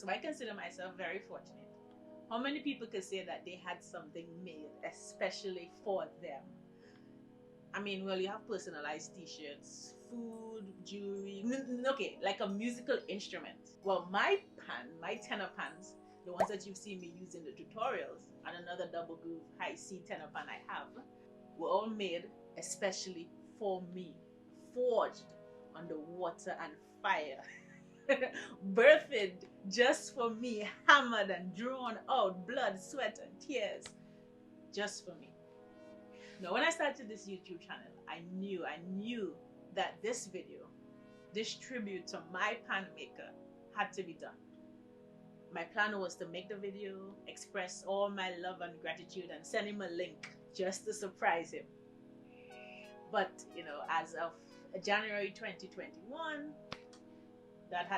So I consider myself very fortunate. How many people could say that they had something made especially for them? I mean, well, you have personalized t-shirts, food, jewelry, okay, like a musical instrument. Well, my tenor pans, the ones that you've seen me use in the tutorials, and another double groove high C tenor pan I have, were all made especially for me, forged under water and fire. Birthed just for me, hammered and drawn out, blood, sweat, and tears, just for me. Now, when I started this YouTube channel, I knew that this video, this tribute to my pan maker, had to be done. My plan was to make the video, express all my love and gratitude, and send him a link just to surprise him. But, you know, as of January 2021, that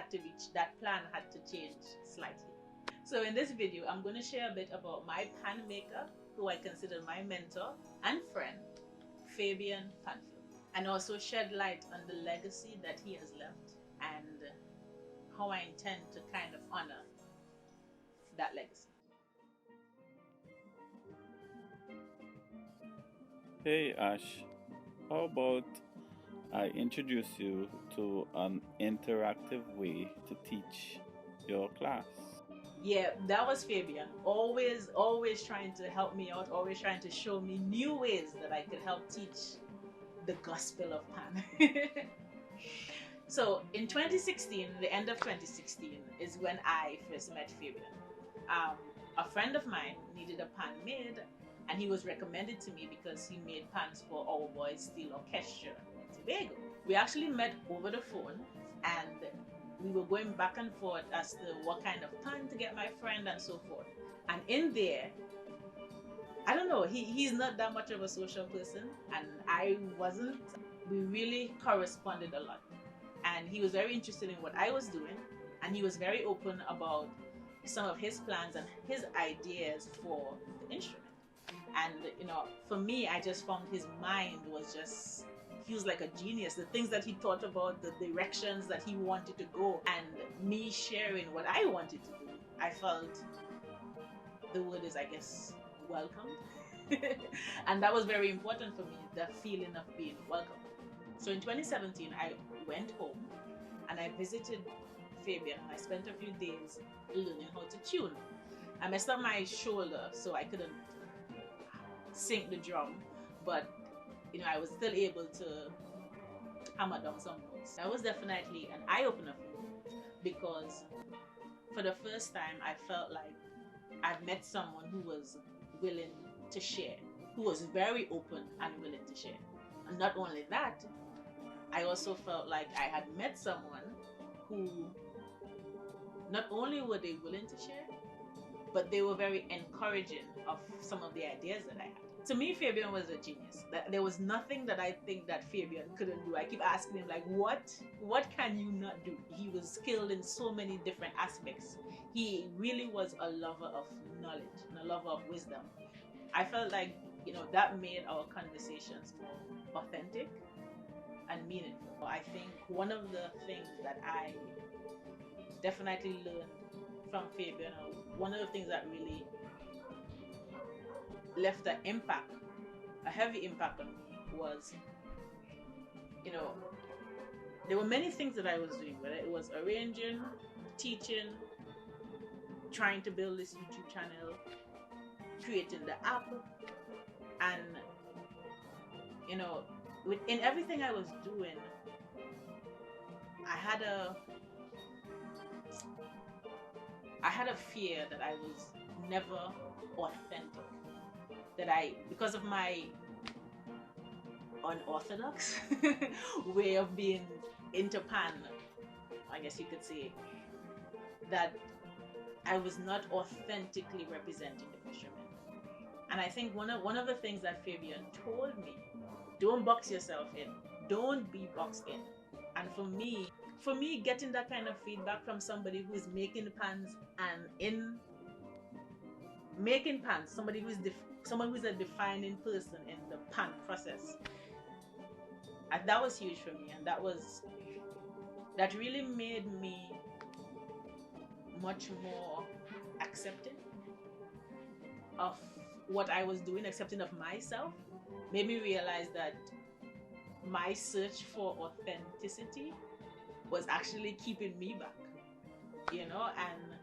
plan had to change slightly. So in this video, I'm going to share a bit about my pan maker, who I consider my mentor and friend, Fabian Pamphille, and also shed light on the legacy that he has left and how I intend to kind of honor that legacy. Hey Ash, how about I introduce you to an interactive way to teach your class? Yeah, that was Fabian. Always trying to help me out, always trying to show me new ways that I could help teach the gospel of pan. So in 2016, the end of 2016 is when I first met Fabian. A friend of mine needed a pan made, and he was recommended to me because he made pans for our boys' steel orchestra in Tobago. We actually met over the phone, and we were going back and forth as to what kind of pan to get my friend and so forth. And in there, I don't know, he's not that much of a social person, and I wasn't. We really corresponded a lot. And he was very interested in what I was doing, and he was very open about some of his plans and his ideas for the instrument. And, you know, for me, I just found his mind was just, he was like a genius. The things that he thought about, the directions that he wanted to go, and me sharing what I wanted to do, I felt, the word is, I guess, welcome. And that was very important for me, the feeling of being welcome. So in 2017, I went home and I visited Fabian, and I spent a few days learning how to tune. I messed up my shoulder, so I couldn't sink the drum, but you know, I was still able to hammer down some notes. That was definitely an eye-opener for me, because for the first time I felt like I've met someone who was willing to share, who was very open and willing to share. And not only that, I also felt like I had met someone who not only were they willing to share, but they were very encouraging of some of the ideas that I had. To me, Fabian was a genius. There was nothing that I think that Fabian couldn't do. I keep asking him, like, what can you not do? He was skilled in so many different aspects. He really was a lover of knowledge and a lover of wisdom. I felt like, you know, that made our conversations more authentic and meaningful. I think one of the things that I definitely learned from Fabian, one of the things that really left an impact, a heavy impact on me, was, you know, there were many things that I was doing, whether it was arranging, teaching, trying to build this YouTube channel, creating the app, and, you know, in everything I was doing, I had a fear that I was never authentic. That because of my unorthodox way of being into pan, I guess you could say, that I was not authentically representing the instrument. And I think one of the things that Fabian told me, don't box yourself in, don't be boxed in. And for me, getting that kind of feedback from somebody who is making pans and in making pans, someone who's a defining person in the pan process, and that was huge for me, and that really made me much more accepting of what I was doing, accepting of myself, made me realize that my search for authenticity was actually keeping me back, you know. And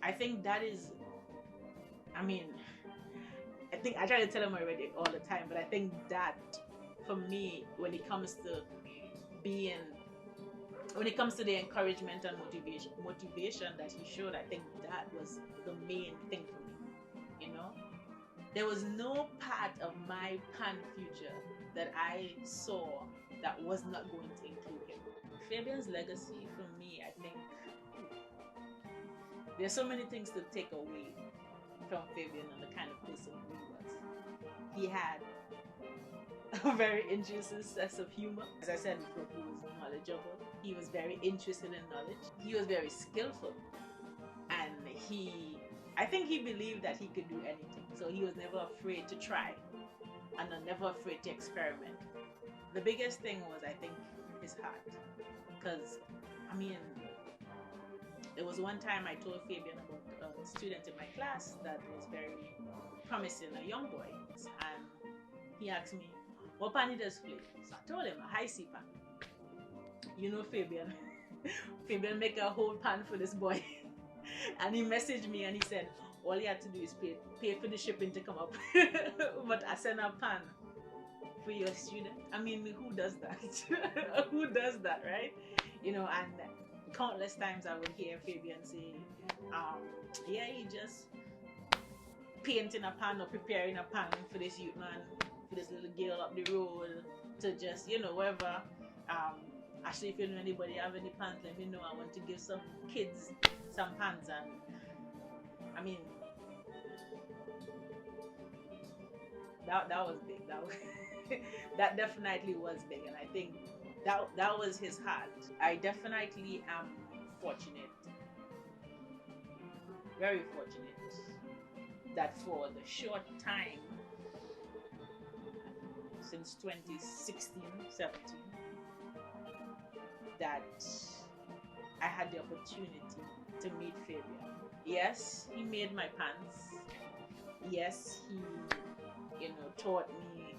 I think that is, I mean, I think I try to tell him already all the time, but I think that for me, when it comes to the encouragement and motivation that he showed, I think that was the main thing for me. You know, there was no part of my pan future that I saw that was not going to include him. Fabian's legacy for me, I think there's so many things to take away from Fabian and the kind of person he was. He had a very interesting sense of humor. As I said before, he was knowledgeable. He was very interested in knowledge. He was very skillful. And I think he believed that he could do anything. So he was never afraid to try and never afraid to experiment. The biggest thing was, I think, his heart. Because, I mean, there was one time I told Fabian about a student in my class that was very promising, a young boy. And he asked me, what pan he does play? So I told him, a high C pan. You know Fabian. Fabian make a whole pan for this boy. And he messaged me and he said, all he had to do is pay for the shipping to come up. But I sent a pan for your student. I mean, who does that? Who does that, right? You know, and countless times I would hear Fabian say, yeah, he just painting a pan or preparing a pan for this youth man, for this little girl up the road, to just, you know, whatever. Actually, if you know anybody have any pans, let me know. I want to give some kids some pans. And I mean, that was big. That definitely was big, and I think that was his heart. I definitely am fortunate, very fortunate, that for the short time since 2016, 17, that I had the opportunity to meet Fabian. Yes, he made my pants. Yes, he, you know, taught me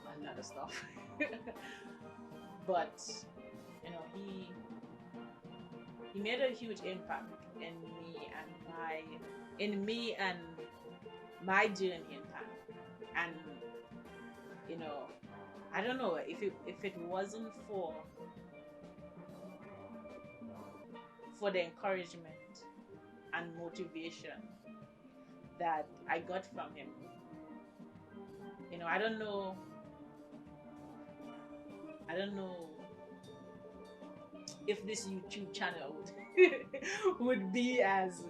a lot of stuff. But, you know, he made a huge impact in me and my journey in pan. And, you know, I don't know if it wasn't for the encouragement and motivation that I got from him. You know, I don't know if this YouTube channel would be as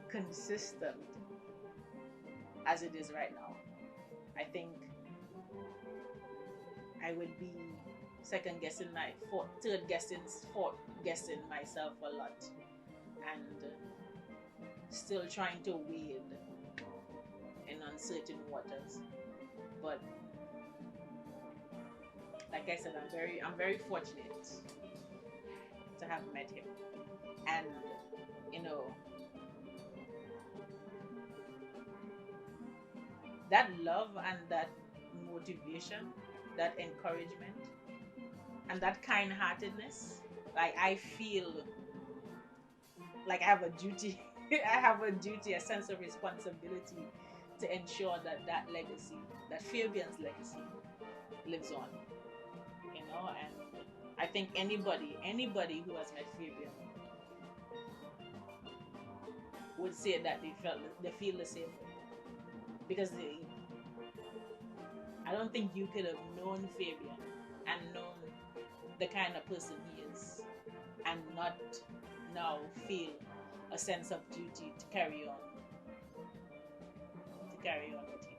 consistent as it is right now. I think I would be second guessing third guessing, fourth guessing myself a lot, and still trying to wade in uncertain waters. But like I said, I'm very fortunate to have met him, and you know, that love and that motivation, that encouragement, and that kind-heartedness, like I feel like I have a duty, a sense of responsibility to ensure that legacy, that Fabian's legacy, lives on. You know, and I think anybody who has met Fabian would say that they feel the same way, because I don't think you could have known Fabian and known the kind of person he is and not now feel a sense of duty to carry on with him.